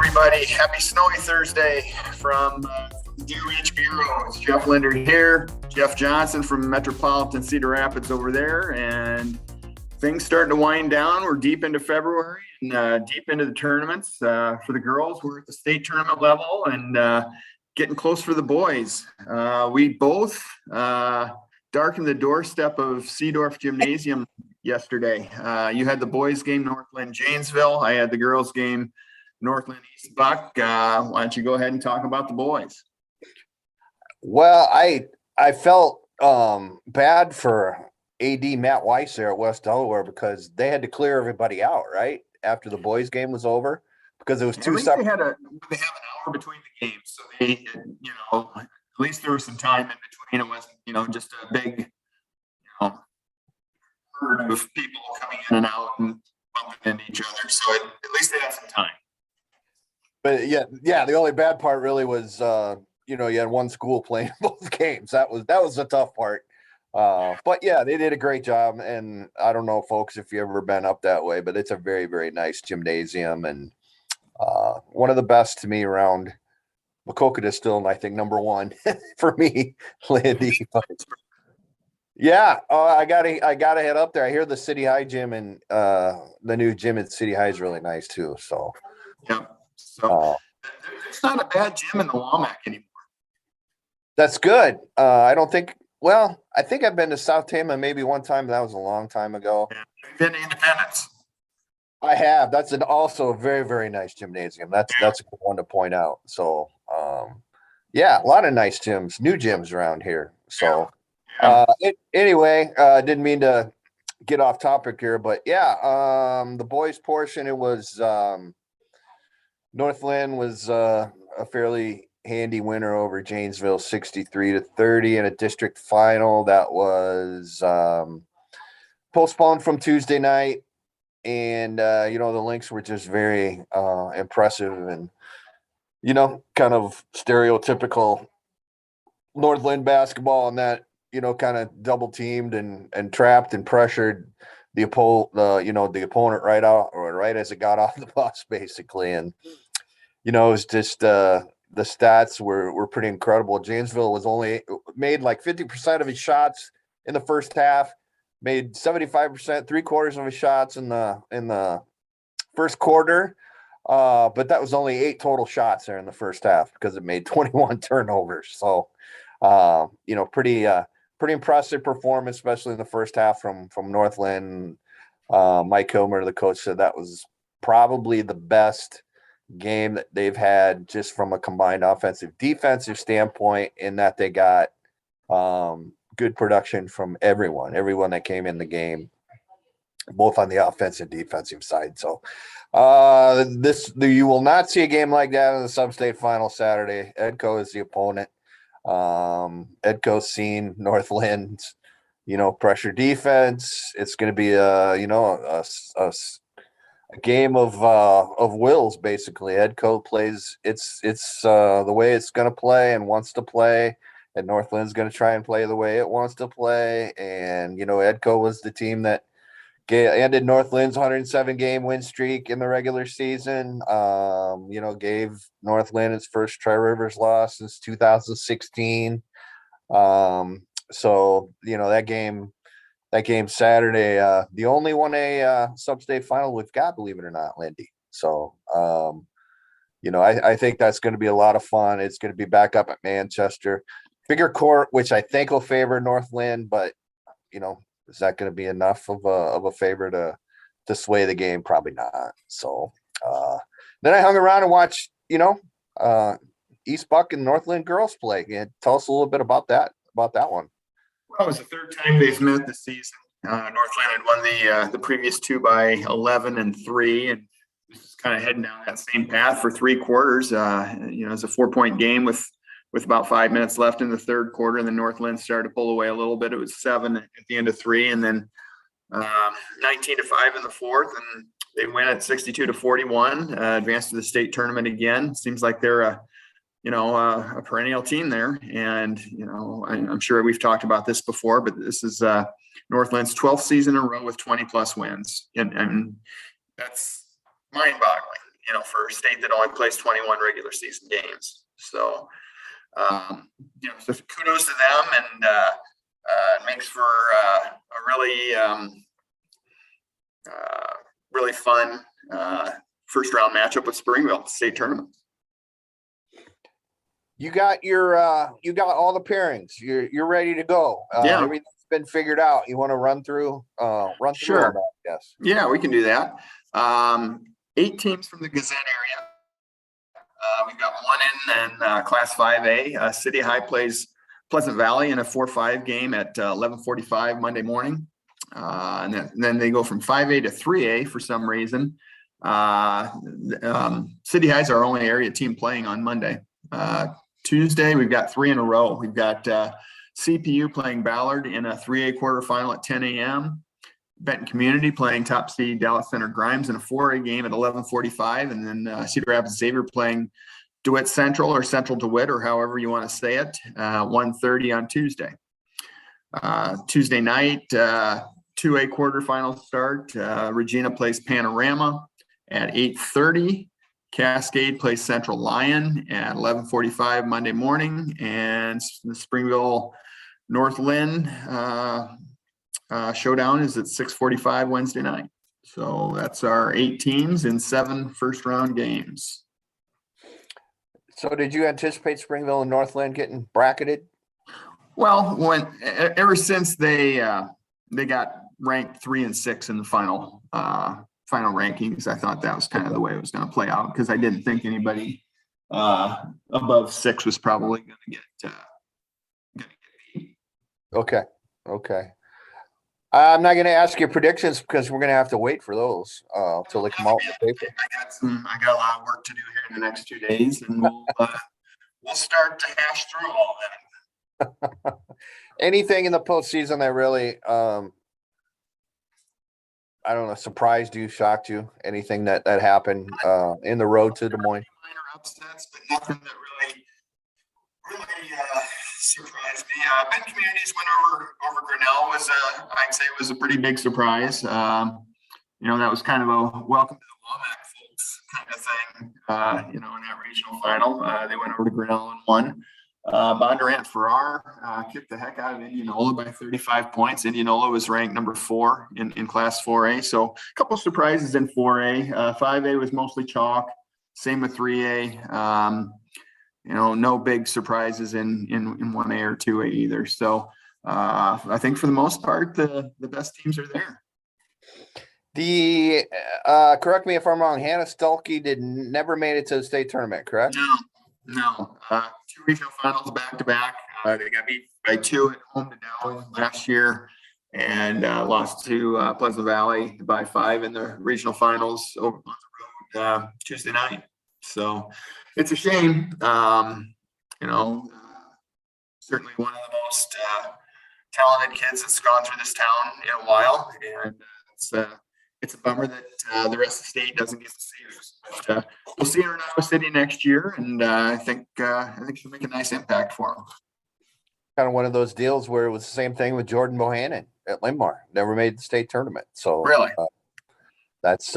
everybody. Happy snowy Thursday from the Deer Ridge Bureau. It's Jeff Linder here, Jeff Johnson from Metropolitan Cedar Rapids over there, and things starting to wind down. We're deep into February and deep into the tournaments. For the girls, we're at the state tournament level and getting close for the boys. We both darkened the doorstep of Seedorf Gymnasium yesterday. You had the boys game, Northland Janesville. I had the girls game, Northland East Buck. Why don't you go ahead and talk about the boys? Well, I felt bad for AD Matt Weiss there at West Delaware because they had to clear everybody out, right? After the boys game was over, because it was two separate. They have an hour between the games. So they, at least there was some time in between. It wasn't, just a big, herd of people coming in and out and bumping into each other. So at least they had some time. But yeah, the only bad part really was, you had one school playing both games. That was the tough part. But yeah, they did a great job. And I don't know, folks, if you've ever been up that way, but it's a very, very nice gymnasium and one of the best to me around. Maquoketa is still, I think, number one for me, Landy. Yeah, I gotta head up there. I hear the City High gym and the new gym at City High is really nice too. So yeah, so it's not a bad gym in the Womack anymore. That's good. I don't think. Well, I think I've been to South Tama maybe one time. That was a long time ago. Yeah. Been to Independence. I have. That's also a very, very nice gymnasium. That's a good one to point out. So, yeah, a lot of nice gyms, new gyms around here. So, anyway, didn't mean to get off topic here, but yeah, the boys portion, it was Northland was a fairly handy winner over Janesville, 63-30 in a district final that was postponed from Tuesday night. And, the Lynx were just very impressive and, kind of stereotypical Northland basketball and that, kind of double teamed and trapped and pressured the opponent right out or right as it got off the bus, basically. And, it was just the stats were pretty incredible. Janesville was only made like 50% of his shots in the first half. Made 75%, 3/4 of his shots in the first quarter, but that was only 8 total shots there in the first half because it made 21 turnovers. So, pretty impressive performance, especially in the first half from Northland. Mike Kilmer, the coach, said that was probably the best game that they've had just from a combined offensive defensive standpoint, in that they got good production from everyone that came in the game, both on the offensive and defensive side. So you will not see a game like that in the substate final Saturday. Edco is the opponent. Edco's seen Northland's, pressure defense. It's going to be a game of wills, basically. Edco plays it's the way it's going to play and wants to play. And Northland's going to try and play the way it wants to play. And, Edco was the team that ended Northland's 107-game win streak in the regular season. Gave Northland its first Tri-Rivers loss since 2016. So, that game Saturday, the only 1A sub-state final we've got, believe it or not, Lindy. So, I think that's going to be a lot of fun. It's going to be back up at Manchester. Bigger court, which I think will favor Northland, but is that going to be enough of a favor to sway the game? Probably not. So then I hung around and watched East Buck and Northland girls play. And tell us a little bit about that one. Well, it was the third time they've met this season. Northland had won the previous two by 11 and 3, and this is kind of heading down that same path for 3 quarters. It's a 4-point game with about 5 minutes left in the third quarter, and then Northland started to pull away a little bit. It was 7 at the end of 3, and then 19-5 in the fourth, and they win at 62-41, advanced to the state tournament again. Seems like they're a perennial team there. And, I'm sure we've talked about this before, but this is Northland's 12th season in a row with 20 plus wins. And that's mind boggling. for a state that only plays 21 regular season games. So, so kudos to them, and it makes for a really fun first round matchup with Springville state tournament. You got all the pairings. You're ready to go. Yeah. Everything's been figured out. You want to run through all Sure. that? Yes. Yeah, we can do that. 8 teams from the Gazette area. We've got one in Class 5A. City High plays Pleasant Valley in a 4-5 game at 11:45 Monday morning. And then they go from 5A to 3A for some reason. City High's our only area team playing on Monday. Tuesday, we've got 3 in a row. We've got CPU playing Ballard in a 3A quarterfinal at 10 a.m. Benton Community playing top seed Dallas Center Grimes in a 4A game at 11:45, and then Cedar Rapids Xavier playing DeWitt Central or Central DeWitt, or however you want to say it, 1:30 on Tuesday. Tuesday night, 2A quarterfinal start. Regina plays Panorama at 8:30. Cascade plays Central Lyon at 11:45 Monday morning, and the Springville Northland showdown is at 6:45 Wednesday night. So that's our 8 teams in 7 first round games. So did you anticipate Springville and Northland getting bracketed? Well, ever since they got ranked 3 and 6 in the final rankings, I thought that was kind of the way it was going to play out, because I didn't think anybody above 6 was probably going to get beat. Okay. I'm not going to ask your predictions because we're going to have to wait for those till they come out on paper. I got a lot of work to do here in the next 2 days, and we'll start to hash through all that. Anything in the postseason that really, I don't know, surprised you, shocked you? Anything that happened in the road to Des Moines? Minor upsets, but nothing that really surprised me. Ben Community's win over Grinnell was I'd say was a pretty big surprise. That was kind of a welcome to the Womack folks kind of thing. In that regional final, they went over to Grinnell and won. Bondurant Farrar kicked the heck out of Indianola by 35 points. Indianola was ranked number 4 in Class 4A. So a couple of surprises in 4A. 5A was mostly chalk. Same with 3A. No big surprises in 1A or 2A either. So I think for the most part, the best teams are there. Correct me if I'm wrong, Hannah Stulke never made it to the state tournament, correct? No. 2 regional finals back to back. They got beat by 2 at home to Dowling last year, and lost to Pleasant Valley by 5 in the regional finals over on the road Tuesday night. So it's a shame. Certainly one of the most talented kids that's gone through this town in a while, and it's a bummer that the rest of the state doesn't get to see us. But we'll see her in Iowa City next year, and I think she'll make a nice impact for them. Kind of one of those deals where it was the same thing with Jordan Bohannon at Lindmar. Never made the state tournament. So really, that's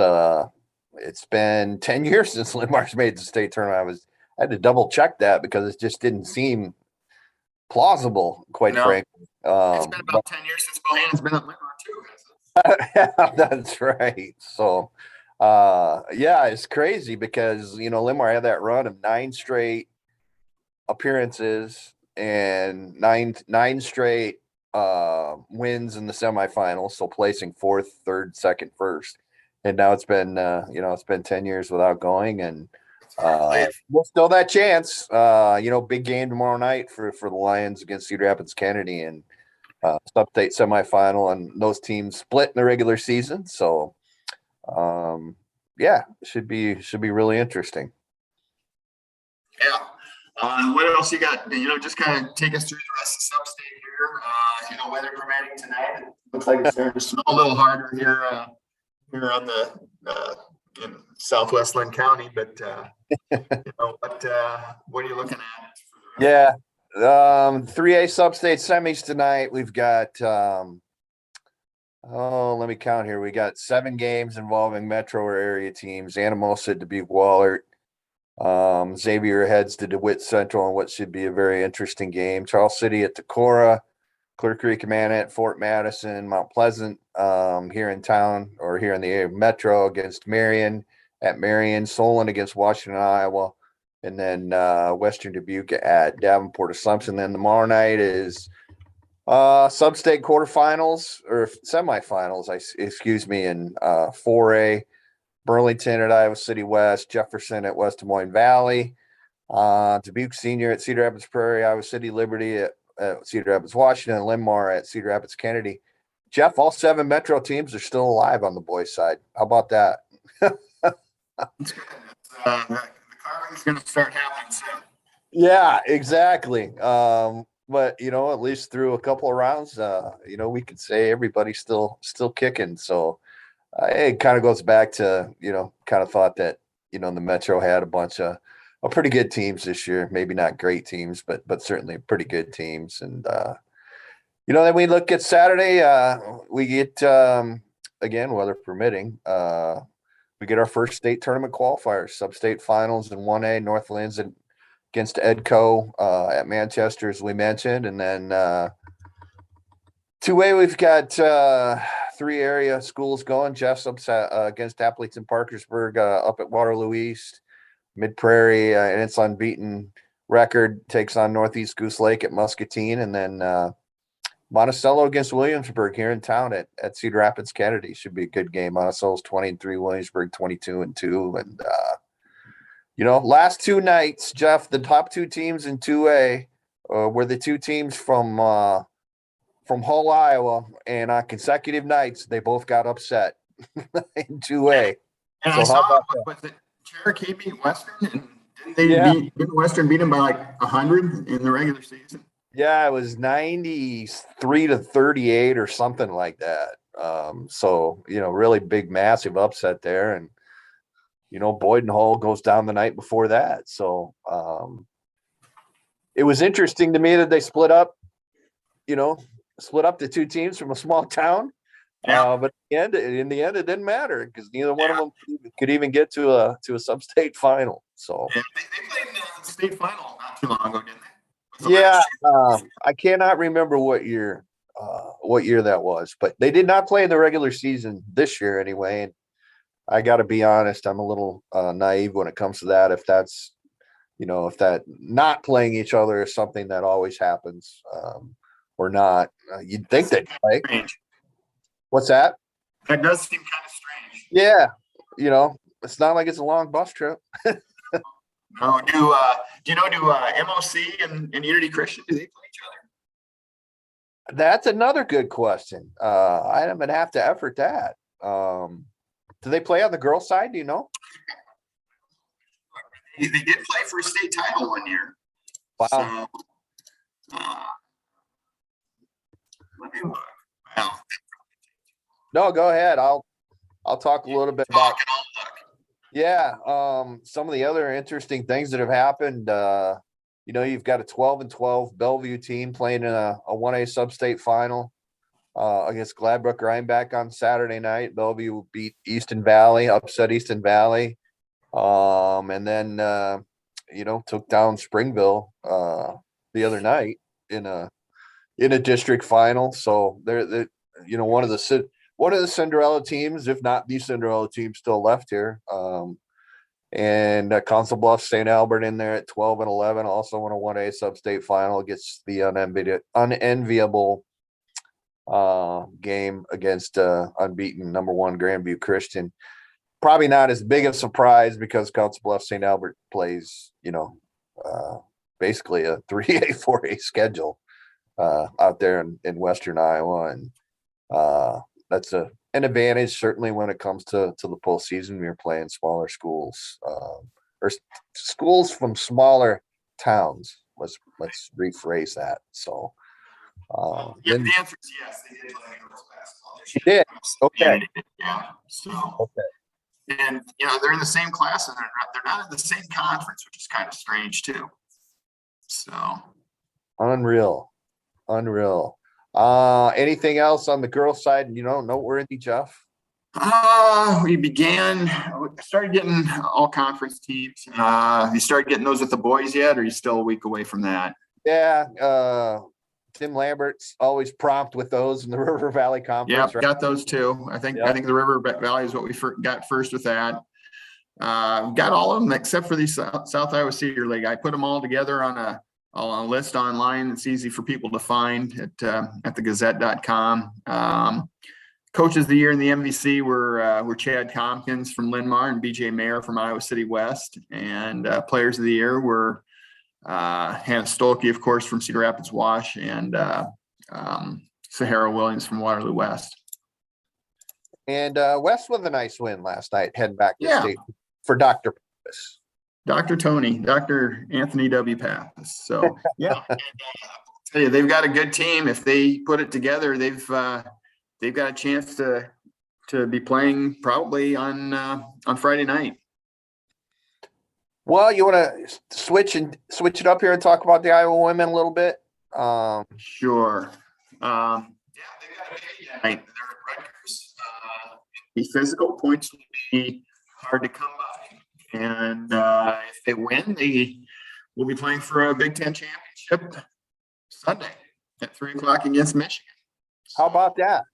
it's been 10 years since Lindmar's made the state tournament. I had to double check that because it just didn't seem plausible, quite frankly. It's been about 10 years since Bohannon's been at Lindmar too. Yeah, that's right. So it's crazy because Lindmar had that run of 9 straight appearances and nine straight wins in the semifinals, so placing 4th, 3rd, 2nd, 1st. And now it's been 10 years without going, and we'll still that chance. Big game tomorrow night for the Lions against Cedar Rapids Kennedy, and substate semifinal, and those teams split in the regular season. So should be really interesting. Yeah. What else you got? Just kind of take us through the rest of substate here. Weather permitting tonight, it looks like it's starting to snow a little harder here on the in southwest Lynn County, but what are you looking at? Yeah. 3A substate semis tonight. We've got Oh, let me count here. We got 7 games involving metro or area teams. Anamosa at Dubuque Wahlert. Xavier heads to DeWitt Central in what should be a very interesting game. Charles City at Decorah. Clear Creek Amana at Fort Madison. Mount Pleasant here in town or here in the area metro against Marion at Marion. Solon against Washington, Iowa. And then Western Dubuque at Davenport Assumption. Then tomorrow night is substate quarterfinals or semifinals, excuse me, in 4A. Burlington at Iowa City West, Jefferson at West Des Moines Valley, Dubuque Senior at Cedar Rapids Prairie, Iowa City Liberty at Cedar Rapids Washington, and Linmar at Cedar Rapids Kennedy. Jeff, all 7 metro teams are still alive on the boys' side. How about that? The carving's going to start happening soon. Yeah, exactly. But at least through a couple of rounds, we could say everybody's still kicking. So it kind of goes back to kind of thought that the Metro had a bunch of pretty good teams this year. Maybe not great teams, but certainly pretty good teams. And then we look at Saturday. We get again, weather permitting. We get our first state tournament qualifiers, sub-state finals in 1A. Northland's against Edco at Manchester, as we mentioned. And then 2A, we've got 3 area schools going. Jessup's against Appleton Parkersburg up at Waterloo East. Mid-Prairie, and its unbeaten record takes on Northeast Goose Lake at Muscatine. And then Monticello against Williamsburg here in town at Cedar Rapids Kennedy. Should be a good game. Monticello's 20-3, Williamsburg 22-2. And last 2 nights, Jeff, the top 2 teams in 2A were the 2 teams from Hull, Iowa, and on consecutive nights they both got upset in 2A. And so I saw, was it Cherokee beat Western? And didn't Western beat them by like 100 in the regular season? Yeah, it was 93-38 or something like that. So really big, massive upset there. And Boyd and Hull goes down the night before that. So it was interesting to me that they split up the 2 teams from a small town. Yeah. But in the end, it didn't matter because neither one of them could even get to a sub-state final. So they played in the state final not too long ago, didn't they? Yeah, I cannot remember what year that was, but they did not play in the regular season this year anyway. And I got to be honest, I'm a little naive when it comes to that. If that's if that not playing each other is something that always happens or not, you'd think they'd play. Strange. What's that? That does seem kind of strange. Yeah, it's not like it's a long bus trip. No, do MOC and Unity Christian, do they play each other? That's another good question. I'm gonna have to effort that. Do they play on the girls' side? Do you know? They did play for a state title one year. Wow. So, let me look. Well, no, go ahead. I'll talk a little bit about. Yeah, some of the other interesting things that have happened. You've got a 12-12 Bellevue team playing in a 1A sub-state final against Gladbrook Rhinebeck on Saturday night. Bellevue beat Easton Valley, upset Easton Valley, and then took down Springville the other night in a district final. So they're one of the Cinderella teams, if not the Cinderella team, still left here. And Council Bluffs, St. Albert in there at 12-11, also in a 1A sub-state final against the unenviable game against unbeaten number 1 Grandview Christian. Probably not as big a surprise because Council Bluffs, St. Albert plays, basically a 3A, 4A schedule out there in Western Iowa. And that's an advantage, certainly when it comes to the postseason. We're playing smaller schools or schools from smaller towns. Let's rephrase that. So, the answer is yes. They did play girls basketball this year. Did. Okay. Yeah. So. Okay. And they're in the same class, and they're not in the same conference, which is kind of strange too. So. Unreal. Anything else on the girls' side? Noteworthy, Jeff? We started getting all conference teams. You started getting those with the boys yet, or are you still a week away from that? Yeah. Tim Lambert's always prompt with those in the River Valley Yeah, Conference, right? got those too. I think the River Valley is what we got first with that. Got all of them except for the South Iowa Senior League. I put them all together on a list online. It's easy for people to find at the Gazette.com. Coaches of the year in the MVC were Chad Tompkins from Linn-Mar and BJ Mayer from Iowa City West. And players of the year were Hannah Stolke, of course, from Cedar Rapids Wash, and Sahara Williams from Waterloo West. And West with a nice win last night, heading back to state for Dr. Pappas. Dr. Anthony W. Pappas. So, yeah. And, I'll tell you, they've got a good team. If they put it together, they've got a chance to be playing probably on Friday night. Well, you want to switch it up here and talk about the Iowa women a little bit? Sure. They got a big night. They're at Rutgers. Be physical. Points will be hard to come by, and if they win, they will be playing for a Big Ten championship Sunday at 3:00 against Michigan. How about that?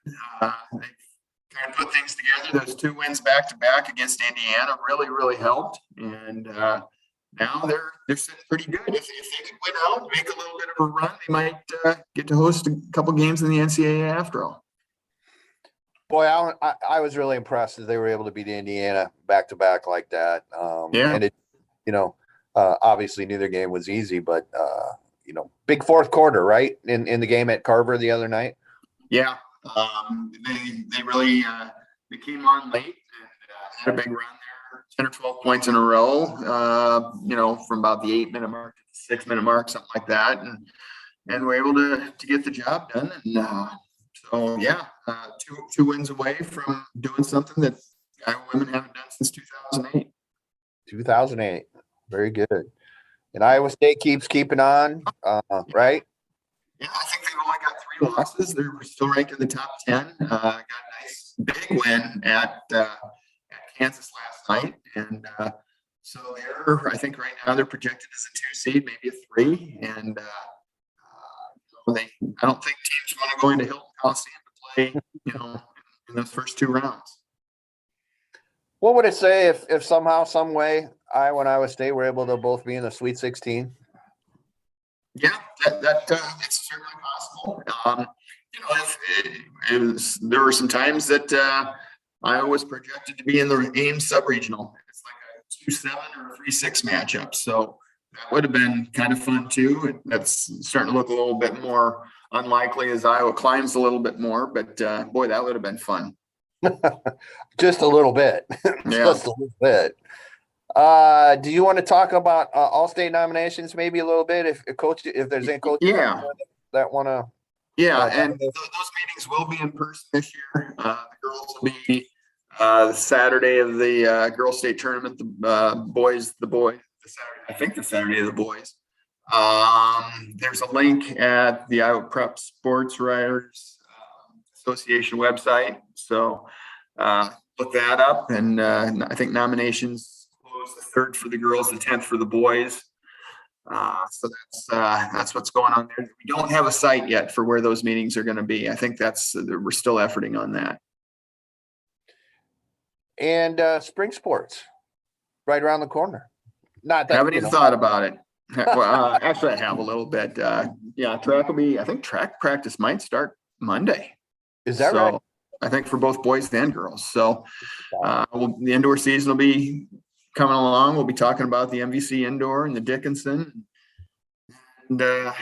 They kind of put things together. Those 2 wins back to back against Indiana really helped, and now they're sitting pretty good. If they could win out, make a little bit of a run, they might get to host a couple games in the NCAA after all. Boy, I was really impressed that they were able to beat Indiana back to back like that. And it, obviously neither game was easy, but big fourth quarter, right? In the game at Carver the other night. Yeah. They really they came on late and had a big run there, 10 or 12 points in a row, from about the 8-minute mark to the 6-minute mark, something like that. And we're able to get the job done. And so, two wins away from doing something that Iowa women haven't done since 2008. 2008. Very good. And Iowa State keeps keeping on, right? Yeah, I think they've only got 3 losses. They're still ranked in the top 10. Got a nice big win at Kansas last night. And so I think right now they're projected as a 2 seed, maybe a 3. And I don't think teams want to go into Hilton Coliseum to play, in those first 2 rounds. What would it say if somehow, some way, Iowa and Iowa State were able to both be in the Sweet 16? Yeah, it's certainly possible. There were some times that Iowa was projected to be in the Ames sub-regional. It's like a 2-7 or a 3-6 matchup. So that would have been kind of fun too. That's starting to look a little bit more unlikely as Iowa climbs a little bit more. But boy, that would have been fun. Just a little bit. Just a little bit. Do you want to talk about all-state nominations maybe a little bit? If there's any coaches that want to. Yeah, and those meetings will be in person this year. The girls will be the Saturday of the girls' state tournament. The boys. I think the Saturday of the boys. There's a link at the Iowa Prep Sports Writers Association website. So look that up, and I think nominations close the 3rd for the girls, the 10th for the boys. So that's what's going on there. We don't have a site yet for where those meetings are going to be. I think we're still efforting on that. And spring sports, right around the corner. Not that I haven't even thought about it. Well, actually, I have a little bit. Track will be. I think track practice might start Monday. Is that right? I think for both boys and girls. So the indoor season will be coming along. We'll be talking about the MVC indoor and the Dickinson, and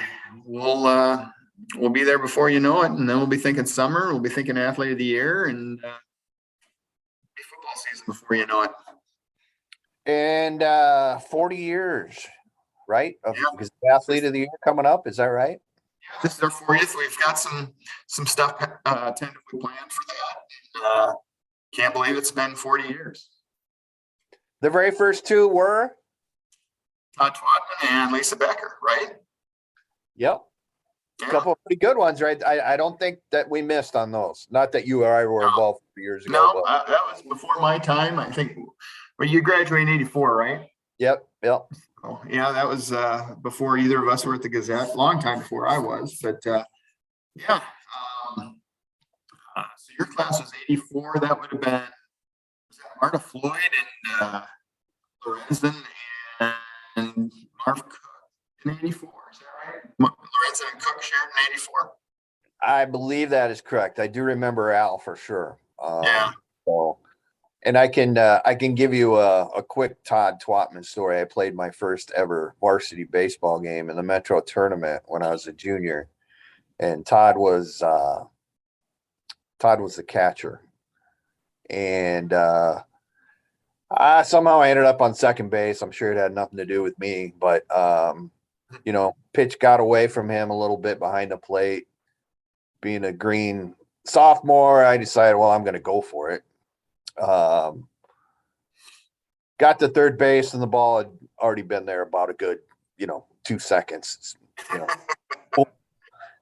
we'll be there before you know it. And then we'll be thinking summer. We'll be thinking athlete of the year, and be football season before you know it. And 40 years, right? Because the athlete of the year coming up. Is that right? Yeah, this is our 40th. We've got some stuff tentatively planned for that. Can't believe it's been 40 years. The very first 2 were Todd Twadman and Lisa Becker, right? Yep. A couple of pretty good ones, right? I don't think that we missed on those. Not that you or I were involved years ago. No, that was before my time. I think. Well, you graduated in '84, right? Yep. Oh, yeah, that was before either of us were at the Gazette. Long time before I was, but yeah. So your class was '84. That would have been Marta Floyd and Lorenzen and Marv Cook in '84. Is that right? Lorenzen and Cook shared in '84. I believe that is correct. I do remember Al for sure. Yeah. So, and I can give you a quick Todd Twatman story. I played my first ever varsity baseball game in the Metro tournament when I was a junior, and Todd was the catcher, and somehow I ended up on second base. I'm sure it had nothing to do with me, but pitch got away from him a little bit behind the plate. Being a green sophomore, I decided, well, I'm going to go for it. Got to third base, and the ball had already been there about a good, 2 seconds,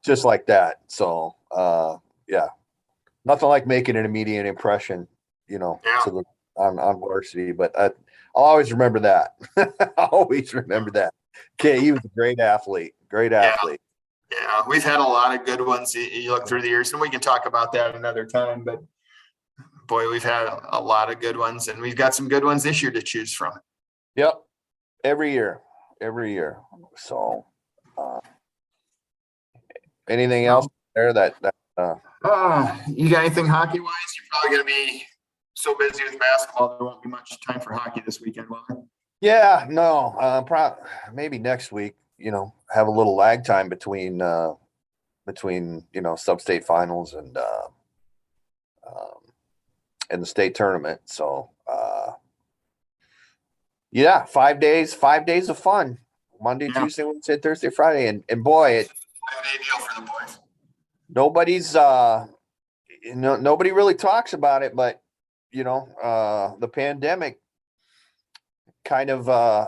just like that. So, yeah, nothing like making an immediate impression, on varsity. But I'll always remember that. I always remember that. Okay, he was a great athlete. Yeah, we've had a lot of good ones. You look through the years, and we can talk about that another time. But boy, we've had a lot of good ones, and we've got some good ones this year to choose from. Yep, every year. So, anything else there that you got anything hockey wise? You're probably going to be so busy with basketball there won't be much time for hockey this weekend, will there? Yeah, no, maybe next week. Have a little lag time between substate finals and the state tournament. So yeah, 5 days of fun. Monday, Tuesday, Wednesday, Thursday, Friday, and boy, 5-day deal for the boys. Nobody really talks about it, but the pandemic kind of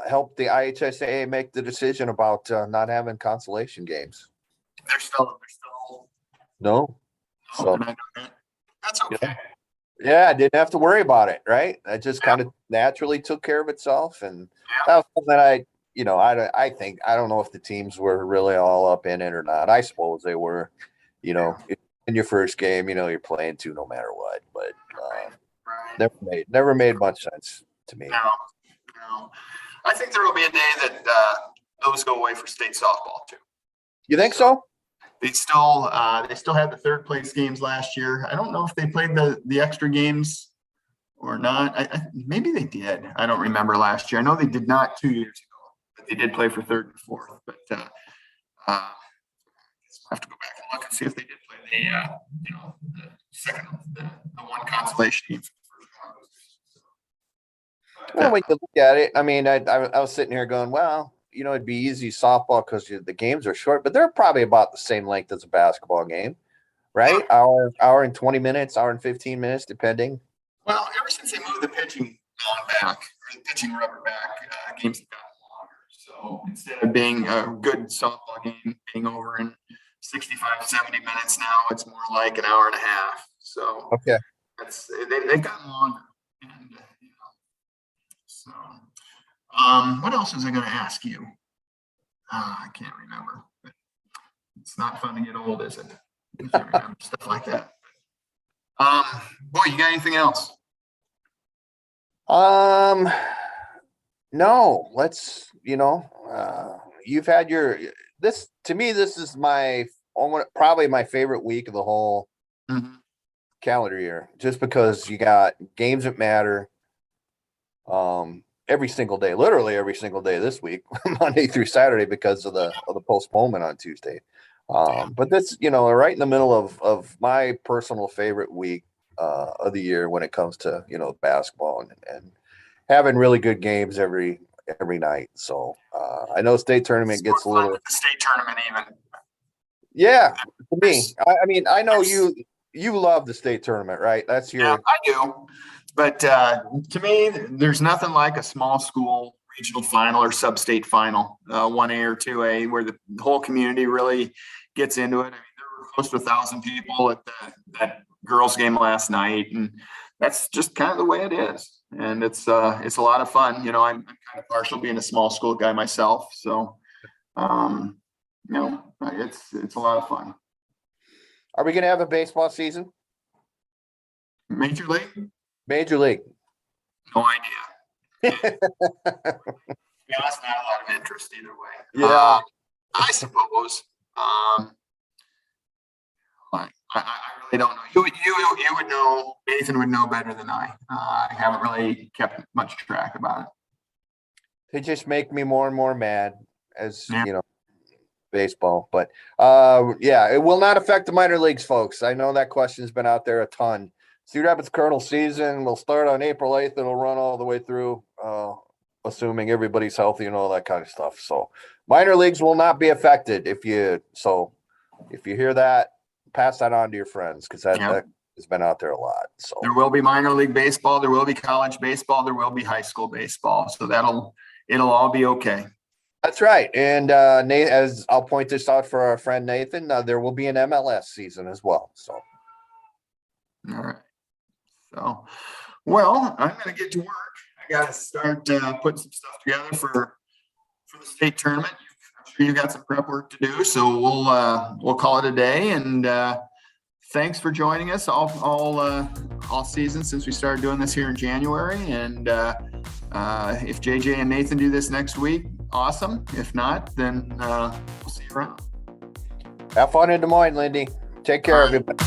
helped the IHSAA make the decision about not having consolation games. They're still no. So that's okay. Yeah, I didn't have to worry about it, right? That just kind of naturally took care of itself, and that was something that I think I don't know if the teams were really all up in it or not. I suppose they were. In your first game, you're playing two no matter what, but never made much sense to me. No. I think there will be a day that those go away for state softball too. You think so? They still had the third place games last year. I don't know if they played the extra games or not. Maybe they did. I don't remember last year. I know they did not 2 years ago, but they did play for third and fourth. But I'll have to go back and look and see if they did play the second, the one consolation game. Well, when you look at it, I mean, I was sitting here going, well, it'd be easy softball because the games are short, but they're probably about the same length as a basketball game, right? Hour and 20 minutes, hour and 15 minutes, depending. Well, ever since they moved the pitching on back, or the pitching rubber back, games have gotten longer. So instead of being a good softball game being over in 65, 70 minutes now, it's more like an hour and a half. So okay, they've gotten longer. And, so what else was I going to ask you? I can't remember. But it's not fun to get old, is it? I can't remember stuff like that. Boy, you got anything else? No, let's, you've had this is probably my favorite week of the whole calendar year, just because you got games that matter every single day, literally every single day this week, Monday through Saturday, because of the postponement on Tuesday. But that's, right in the middle of my personal favorite week of the year when it comes to, basketball and having really good games every night. So I know state tournament gets a little state tournament even. Yeah, to me. I mean, I know you love the state tournament, right? That's your I do. But to me, there's nothing like a small school regional final or substate final, 1A or 2A, where the whole community really gets into it. I mean, there were close to 1,000 people at that girls' game last night, and that's just kind of the way it is. And it's a lot of fun. I'm kind of partial being a small school guy myself, so it's a lot of fun. Are we going to have a baseball season? Major League? Major League. No idea. To be honest, not a lot of interest either way. Yeah. I suppose. I really don't know. You would know. Nathan would know better than I. I haven't really kept much track about it. They just make me more and more mad as baseball. But it will not affect the minor leagues, folks. I know that question's been out there a ton. Cedar Rapids Colonel season will start on April 8th. It'll run all the way through, assuming everybody's healthy and all that kind of stuff. So minor leagues will not be affected. If you hear that, pass that on to your friends, because that has been out there a lot. So there will be minor league baseball, there will be college baseball, there will be high school baseball. So it'll all be okay. That's right. And Nate, as I'll point this out for our friend Nathan, there will be an MLS season as well. So all right. So, well, I'm going to get to work. I got to start putting some stuff together for the state tournament. I'm sure you got some prep work to do, so we'll call it a day. And thanks for joining us all season since we started doing this here in January. And if JJ and Nathan do this next week, awesome. If not, then we'll see you around. Have fun in Des Moines, Lindy. Take care, everybody.